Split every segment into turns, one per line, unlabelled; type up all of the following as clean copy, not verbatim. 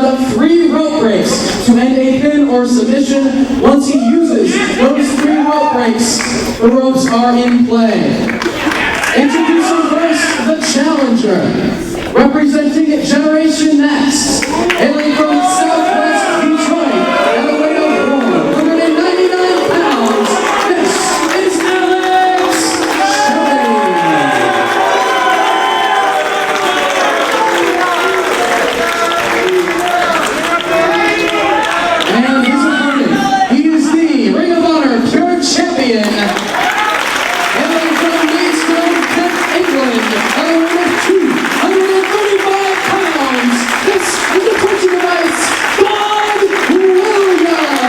up 3 rope breaks to end a pin or submission. Once he uses those 3 rope breaks, the ropes are in play. Introducing first the challenger, representing Generation Next, hailing from Southwest Detroit at a weight of 199 pounds. This is Alex Shelley. And his opponent, he is the Ring of Honor Pure Champion, hailing from Maidstone, England, at a weight of 235 pounds. This is the coaching device, Doug Williams.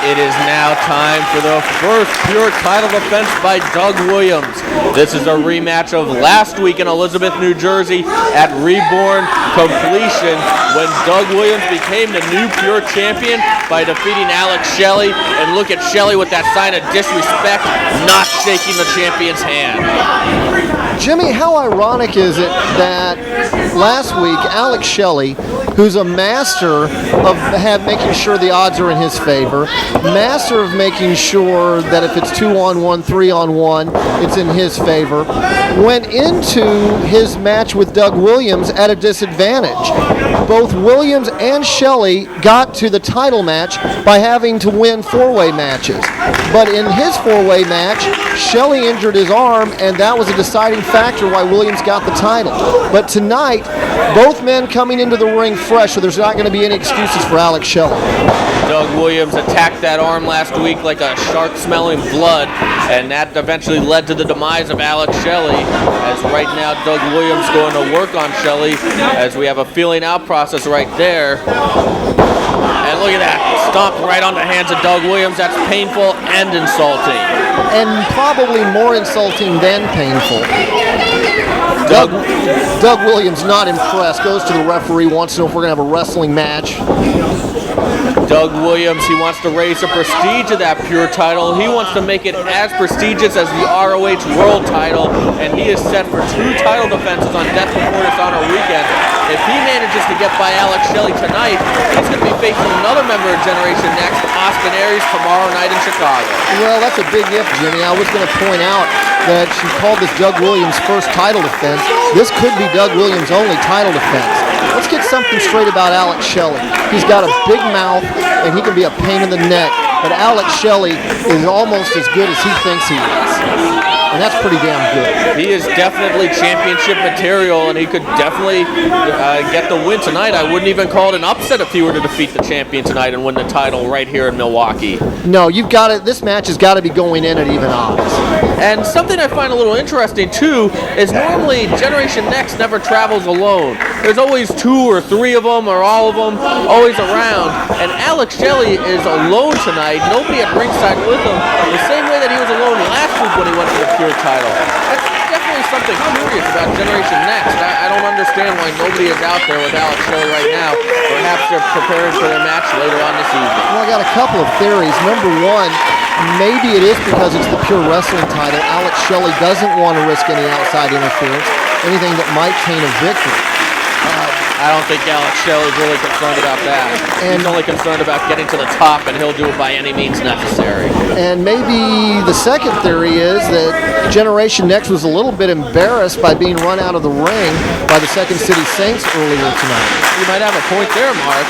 It is now time for the first pure title defense by Doug Williams. This is a rematch of last week in Elizabeth, New Jersey at Reborn Completion when Doug Williams became the new pure champion by defeating Alex Shelley. And look at Shelley with that sign of disrespect, not shaking the champion's hand.
Jimmy, how ironic is it that last week Alex Shelley, who's a master of making sure the odds are in his favor, master of making sure that if it's 2-on-1, 3-on-1, it's in his favor, went into his match with Doug Williams at a disadvantage. Both Williams and Shelley got to the title match by having to win 4-way matches. But in his 4-way match, Shelley injured his arm, and that was a deciding factor why Williams got the title. But tonight, both men coming into the ring fresh, so there's not going to be any excuses for Alex Shelley.
Doug Williams attacked that arm last week like a shark smelling blood, and that eventually led to the demise of Alex Shelley, as right now Doug Williams going to work on Shelley as we have a feeling out process right there. And look at that, stomped right on the hands of Doug Williams. That's painful and insulting.
And probably more insulting than painful. Doug Williams not impressed, goes to the referee, wants to know if we're going to have a wrestling match.
Doug Williams, he wants to raise the prestige of that pure title. He wants to make it as prestigious as the ROH World title, and he is set for 2 title defenses on Death Before Dishonor weekend. If he manages to get by Alex Shelley tonight, he's going to be facing another member of Generation Next, Austin Aries, tomorrow night in Chicago.
Well, that's a big if, Jimmy. I was going to point out that she called this Doug Williams' first title defense. This could be Doug Williams' only title defense. Let's get something straight about Alex Shelley. He's got a big mouth, and he can be a pain in the neck, but Alex Shelley is almost as good as he thinks he is. And that's pretty damn good.
He is definitely championship material, and he could definitely get the win tonight. I wouldn't even call it an upset if he were to defeat the champion tonight and win the title right here in Milwaukee.
No, you've got it. This match has got to be going in at even odds.
And something I find a little interesting, too, is normally Generation Next never travels alone. There's always 2 or 3 of them, or all of them, always around. And Alex Shelley is alone tonight, nobody at ringside with him, the same way that he was alone last week when he went to the pure title. That's definitely something curious about Generation Next. I don't understand why nobody is out there with Alex Shelley right now. Perhaps they're preparing for their match later on this evening.
Well, I got a couple of theories. Number one, maybe it is because it's the pure wrestling title. Alex Shelley doesn't want to risk any outside interference, anything that might taint a victory.
I don't think Alex Shelley is really concerned about that. He's only concerned about getting to the top, and he'll do it by any means necessary.
And maybe the second theory is that Generation Next was a little bit embarrassed by being run out of the ring by the Second City Saints earlier tonight.
You might have a point there, Mark.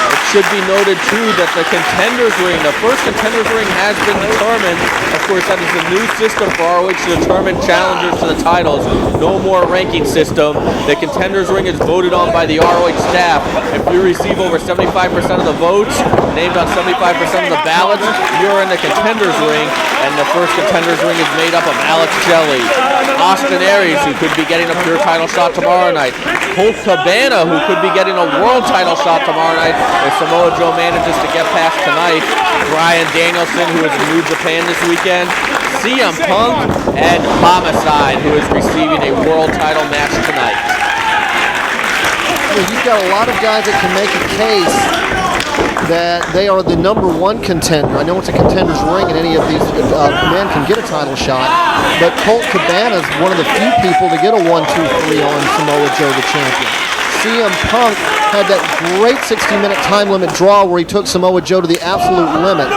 It should be noted, too, that the Contenders Ring, the first Contenders Ring has been determined. Of course, that is the new system for ROH to determine challengers to the titles. No more ranking system. The Contenders Ring is voted on by the ROH staff. If you receive over 75% of the votes, named on 75% of the ballots, you're in the Contenders Ring, and the first Contenders Ring is made up of Alex Shelley, Austin Aries, who could be getting a pure title shot tomorrow night, Colt Cabana, who could be getting a world title shot tomorrow night if Samoa Joe manages to get past tonight, Bryan Danielson, who is in New Japan this weekend, CM Punk, and Homicide, who is receiving a world title match tonight.
Well, you've got a lot of guys that can make a case that they are the #1 contender. I know it's a contender's ring, and any of these men can get a title shot, but Colt Cabana is one of the few people to get a 1-2-3 on Samoa Joe, the champion. CM Punk had that great 60-minute time limit draw where he took Samoa Joe to the absolute limit.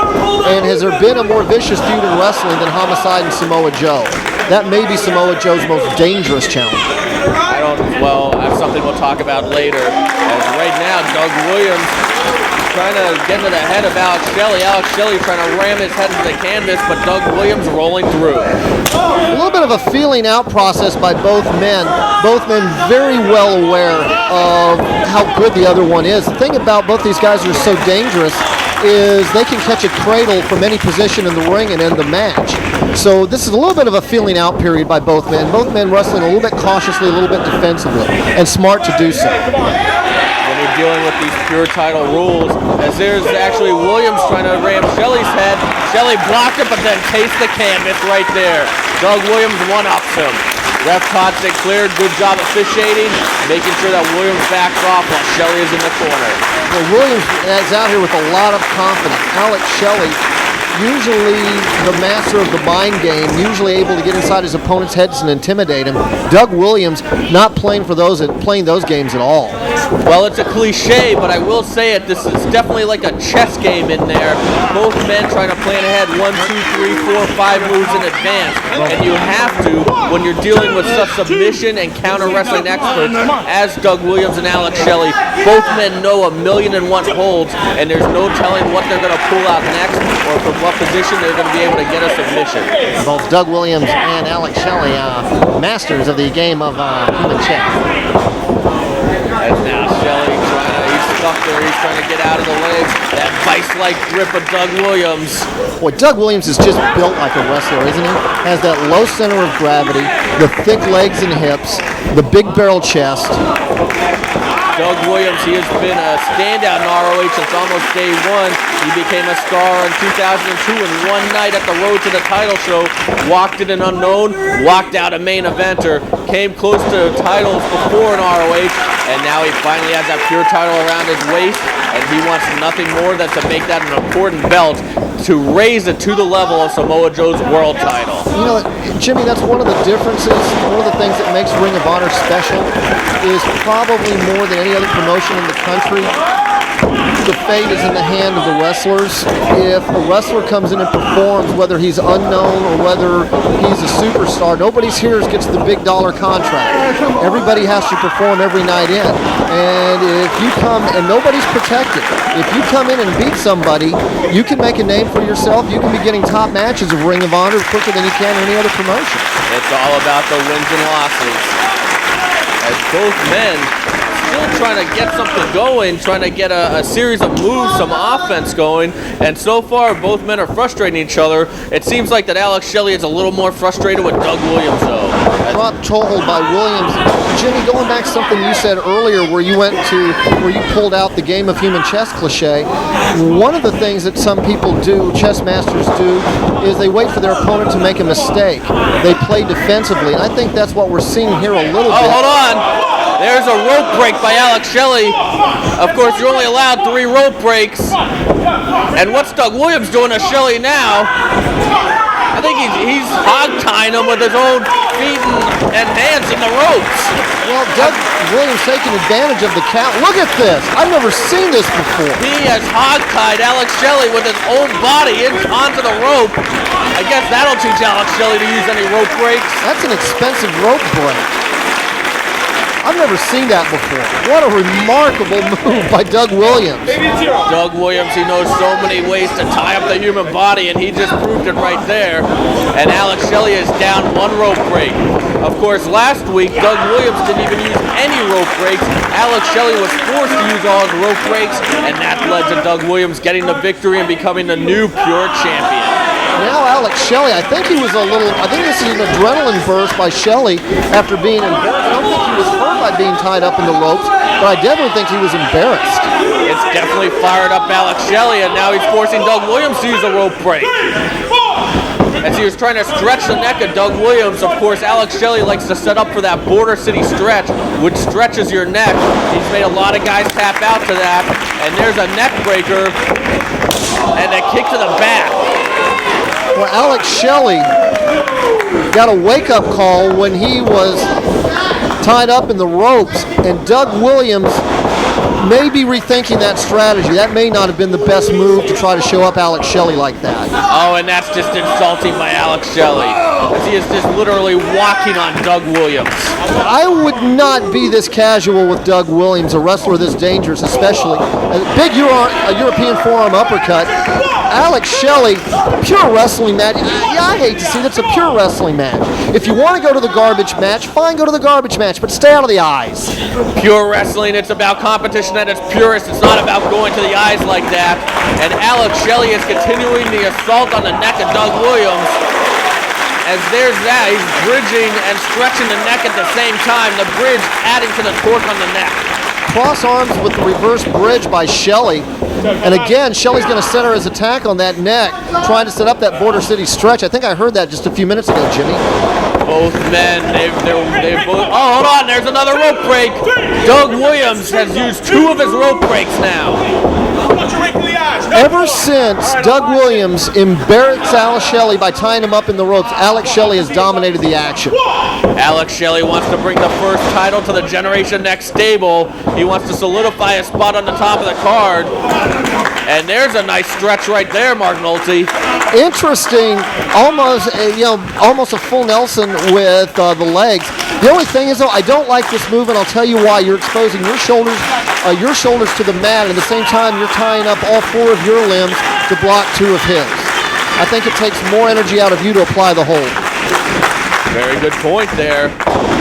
And has there been a more vicious feud in wrestling than Homicide and Samoa Joe? That may be Samoa Joe's most dangerous challenge.
Well, that's something we'll talk about later. As right now, Doug Williams trying to get into the head of Alex Shelley. Alex Shelley trying to ram his head into the canvas, but Doug Williams rolling through.
A little bit of a feeling out process by both men. Both men very well aware of how good the other one is. The thing about both these guys who are so dangerous is they can catch a cradle from any position in the ring and end the match. So this is a little bit of a feeling out period by both men. Both men wrestling a little bit cautiously, a little bit defensively, and smart to do so.
When you're dealing with these pure title rules, as there's actually Williams trying to ram Shelley's head. Shelley blocked it, but then tastes the canvas right there. Doug Williams one-ups him. Ref Todd said cleared, good job officiating, making sure that Williams backs off while Shelley is in the corner.
Well, Williams is out here with a lot of confidence. Alex Shelley, usually the master of the mind game, usually able to get inside his opponent's heads and intimidate him. Doug Williams not playing those games at all.
Well, it's a cliche, but I will say it. This is definitely like a chess game in there. Both men trying to plan ahead 1, 2, 3, 4, 5 moves in advance. And you have to when you're dealing with such submission and counter wrestling experts as Doug Williams and Alex Shelley. Both men know 1,000,001 holds, and there's no telling what they're going to pull out next or from what position they're going to be able to get a submission.
Both Doug Williams and Alex Shelley, masters of the game of human chess.
And now Shelley he's stuck there, he's trying to get out of the legs. That vice-like grip of Doug Williams.
Boy, Doug Williams is just built like a wrestler, isn't he? Has that low center of gravity, the thick legs and hips, the big barrel chest.
Doug Williams, he has been a standout in ROH since almost day one. He became a star in 2002 and one night at the Road to the Title show, walked in an unknown, walked out a main eventer, came close to titles before in ROH, and now he finally has that pure title around his waist, and he wants nothing more than to make that an important belt to raise it to the level of Samoa Joe's world title.
You know, Jimmy, that's one of the differences, one of the things that makes Ring of Honor special is probably more than any other promotion in the country. The fate is in the hand of the wrestlers. If a wrestler comes in and performs, whether he's unknown or whether he's a superstar, nobody here gets the big dollar contract. Everybody has to perform every night in. And if you come, and nobody's protected, if you come in and beat somebody, you can make a name for yourself. You can be getting top matches of Ring of Honor quicker than you can in any other promotion.
It's all about the wins and losses. As both men still trying to get something going, trying to get a series of moves, some offense going, and so far both men are frustrating each other. It seems like that Alex Shelley is a little more frustrated with Doug Williams, though.
Dropped toehold by Williams. Jimmy, going back to something you said earlier where you pulled out the game of human chess cliche, one of the things that some people do, chess masters do, is they wait for their opponent to make a mistake. They play defensively, and I think that's what we're seeing here a little bit.
Oh, hold on. There's a rope break by Alex Shelley. Of course, you're only allowed 3 rope breaks. And what's Doug Williams doing to Shelley now? I think he's hog-tying him with his own feet and hands in the ropes.
Well, Doug Williams taking advantage of the count. Look at this. I've never seen this before.
He has hog-tied Alex Shelley with his own body onto the rope. I guess that'll teach Alex Shelley to use any rope breaks.
That's an expensive rope break. I've never seen that before. What a remarkable move by Doug Williams.
Doug Williams, he knows so many ways to tie up the human body, and he just proved it right there. And Alex Shelley is down 1 rope break. Of course, last week, Doug Williams didn't even use any rope breaks. Alex Shelley was forced to use all his rope breaks, and that led to Doug Williams getting the victory and becoming the new pure champion.
Now Alex Shelley, I think this is an adrenaline burst by Shelley after being embarrassed. I don't think he was hurt by being tied up in the ropes, but I definitely think he was embarrassed.
It's definitely fired up Alex Shelley, and now he's forcing Doug Williams to use a rope break. as he was trying to stretch the neck of Doug Williams. Of course, Alex Shelley likes to set up for that Border City stretch, which stretches your neck. He's made a lot of guys tap out to that, and there's a neck breaker and a kick to the back.
Well, Alex Shelley got a wake-up call when he was tied up in the ropes, and Doug Williams may be rethinking that strategy. That may not have been the best move to try to show up Alex Shelley like that.
Oh, and that's just insulting by Alex Shelley, as he is just literally walking on Doug Williams.
I would not be this casual with Doug Williams, a wrestler this dangerous, especially. A big European forearm uppercut. Alex Shelley, pure wrestling match. Yeah, I hate to see that's a pure wrestling match. If you want to go to the garbage match, fine, go to the garbage match, but stay out of the eyes.
Pure wrestling, it's about competition at its purest. It's not about going to the eyes like that. And Alex Shelley is continuing the assault on the neck of Doug Williams. As there's that, he's bridging and stretching the neck at the same time. The bridge adding to the torque on the neck.
Cross arms with the reverse bridge by Shelley. And again, Shelley's going to center his attack on that neck, trying to set up that Border City stretch. I think I heard that just a few minutes ago, Jimmy.
Both men, they've both... Oh, hold on, there's another rope break. Doug Williams has used 2 of his rope breaks now.
Ever since Doug Williams embarrassed Alex Shelley by tying him up in the ropes, Alex Shelley has dominated the action.
Alex Shelley wants to bring the first title to the Generation Next stable. He wants to solidify a spot on the top of the card. And there's a nice stretch right there, Mark Nolte.
Interesting, almost a full Nelson with the legs. The only thing is, though, I don't like this move, and I'll tell you why. You're exposing your shoulders to the mat, and at the same time, you're tying up all 4 of your limbs to block 2 of his. I think it takes more energy out of you to apply the hold.
Very good point there.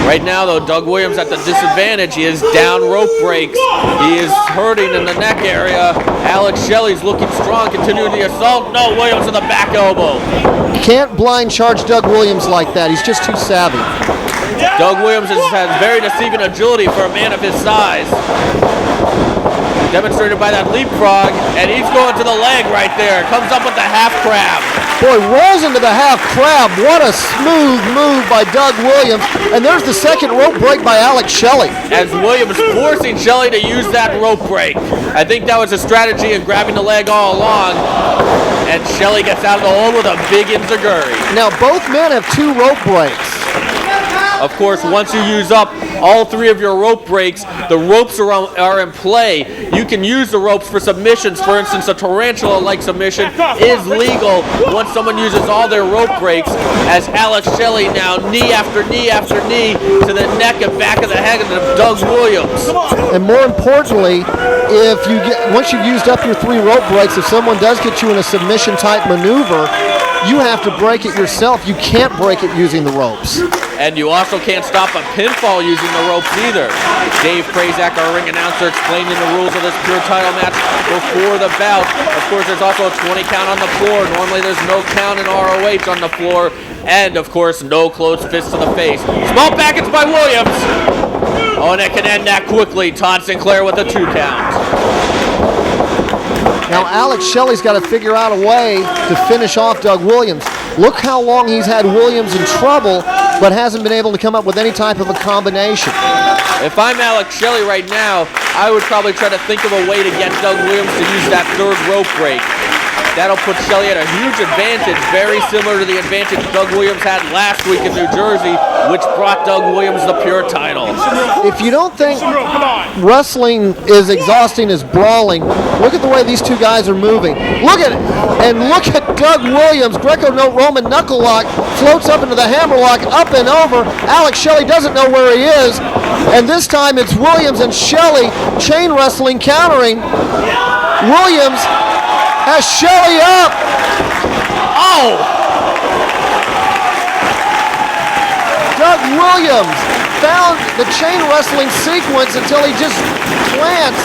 Right now, though, Doug Williams at the disadvantage. He is down rope breaks. He is hurting in the neck area. Alex Shelley's looking strong, continuing the assault. No, Williams with a back elbow.
Can't blind charge Doug Williams like that. He's just too savvy.
Doug Williams has very deceiving agility for a man of his size. Demonstrated by that leapfrog, and he's going to the leg right there. Comes up with the half crab.
Boy, rolls into the half crab. What a smooth move by Doug Williams. And there's the second rope break by Alex Shelley.
As Williams forcing Shelley to use that rope break. I think that was a strategy in grabbing the leg all along. And Shelley gets out of the hole with a big enziguri.
Now, both men have 2 rope breaks.
Of course, once you use up all 3 of your rope breaks, the ropes are in play. You can use the ropes for submissions. For instance, a tarantula-like submission is legal once someone uses all their rope breaks, as Alex Shelley now knee after knee after knee to the neck and back of the head of Doug Williams.
And more importantly, once you've used up your 3 rope breaks, if someone does get you in a submission-type maneuver, you have to break it yourself. You can't break it using the ropes.
And you also can't stop a pinfall using the ropes either. Dave Prazak, our ring announcer, explaining the rules of this pure title match before the bout. Of course, there's also a 20 count on the floor. Normally, there's no count in ROH on the floor. And, of course, no closed fists to the face. Small package by Williams. Oh, and it can end that quickly. Todd Sinclair with a 2 count.
Now, Alex Shelley's got to figure out a way to finish off Doug Williams. Look how long he's had Williams in trouble, but hasn't been able to come up with any type of a combination.
If I'm Alex Shelley right now, I would probably try to think of a way to get Doug Williams to use that 3rd rope break. That'll put Shelley at a huge advantage, very similar to the advantage Doug Williams had last week in New Jersey, which brought Doug Williams the pure title.
If you don't think wrestling is exhausting as brawling, look at the way these 2 guys are moving. Look at it. And look at Doug Williams. Greco-Roman knuckle lock, floats up into the hammerlock, up and over. Alex Shelley doesn't know where he is. And this time it's Williams and Shelley chain wrestling, countering. Williams has Shelley up.
Oh!
Doug Williams found the chain wrestling sequence until he just plants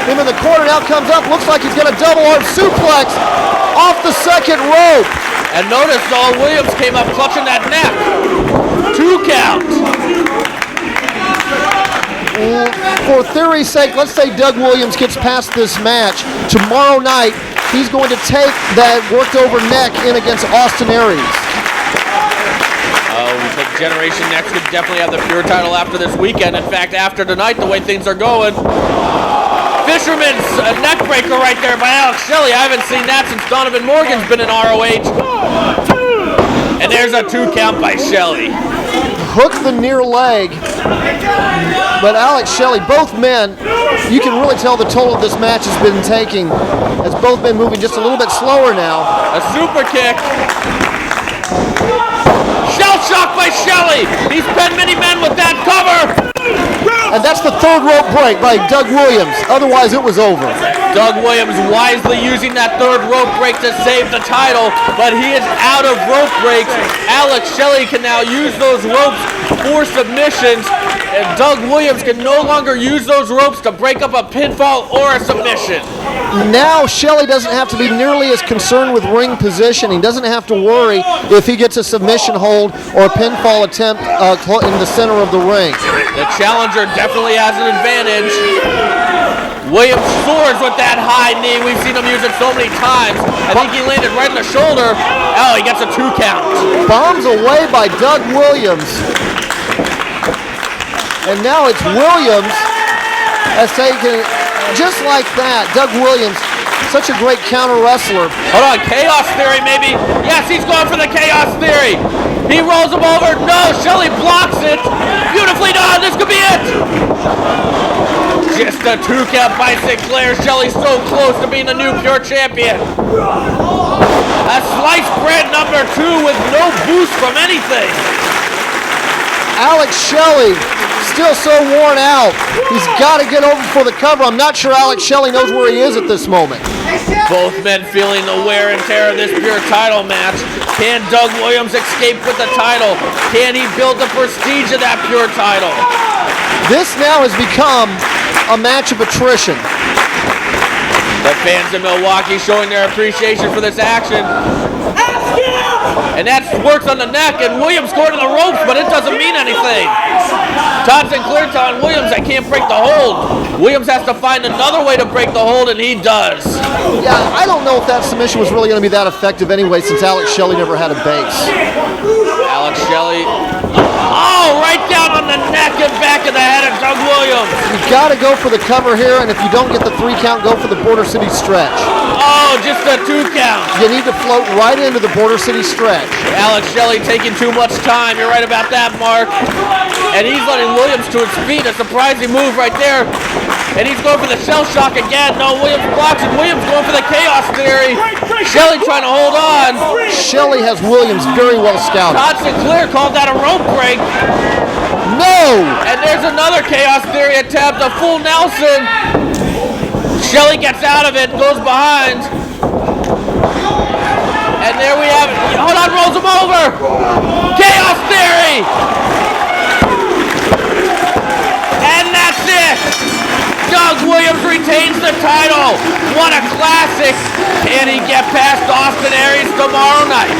him in the corner. Now comes up. Looks like he's going to double arm suplex off the 2nd rope.
And notice Williams came up clutching that neck. 2 count.
For theory's sake, let's say Doug Williams gets past this match. Tomorrow night, he's going to take that worked over neck in against Austin Aries.
Generation Next could definitely have the pure title after this weekend. In fact, after tonight, the way things are going. Fisherman's neck breaker right there by Alex Shelley. I haven't seen that since Donovan Morgan's been in ROH. And there's a 2 count by Shelley.
Hooked the near leg, but Alex Shelley, both men, you can really tell the toll of this match has been taking, as both men moving just a little bit slower now.
A super kick. Shell shock by Shelley. He's pinned many men with that cover.
And that's the 3rd rope break by Doug Williams. Otherwise, it was over.
Doug Williams wisely using that 3rd rope break to save the title, but he is out of rope breaks. Alex Shelley can now use those ropes for submissions, and Doug Williams can no longer use those ropes to break up a pinfall or a submission.
Now Shelley doesn't have to be nearly as concerned with ring position. He doesn't have to worry if he gets a submission hold or a pinfall attempt in the center of the ring.
The challenger definitely has an advantage. Williams soars with that high knee. We've seen him use it so many times. I think he landed right in the shoulder. Oh, he gets a 2 count.
Bombs away by Doug Williams. And now it's Williams has taken, just like that, Doug Williams, such a great counter wrestler.
Hold on, Chaos Theory maybe. Yes, he's going for the Chaos Theory. He rolls him over. No, Shelley blocks it. Beautifully done. This could be it. Just a 2 count by Sinclair. Shelley's so close to being the new pure champion. A sliced bread number 2 with no boost from anything.
Alex Shelley still so worn out. He's got to get over for the cover. I'm not sure Alex Shelley knows where he is at this moment.
Both men feeling the wear and tear of this pure title match. Can Doug Williams escape with the title? Can he build the prestige of that pure title?
This now has become a match of attrition.
The fans in Milwaukee showing their appreciation for this action. And that works on the neck, and Williams going to the ropes, but it doesn't mean anything. Todd Sinclair telling Williams, I can't break the hold. Williams has to find another way to break the hold, and he does.
Yeah, I don't know if that submission was really going to be that effective anyway, since Alex Shelley never had a base.
Alex Shelley. Oh, right down on the neck and back of the head of Doug Williams.
You got to go for the cover here, and if you don't get the 3 count, go for the Border City stretch.
Oh, just a 2 count.
You need to float right into the Border City stretch.
Alex Shelley taking too much time. You're right about that, Mark. And he's letting Williams to his feet. A surprising move right there. And he's going for the shell shock again. No, Williams blocks it. Williams going for the Chaos Theory. Shelley trying to hold on.
Shelley has Williams very well scouted.
Todd Sinclair called that a rope break.
No!
And there's another Chaos Theory attempt. A full Nelson. Shelley gets out of it, goes behind. And there we have it. Hold on, rolls him over. Chaos Theory. And that's it. Doug Williams retains the title. What a classic. Can he get past Austin Aries tomorrow night?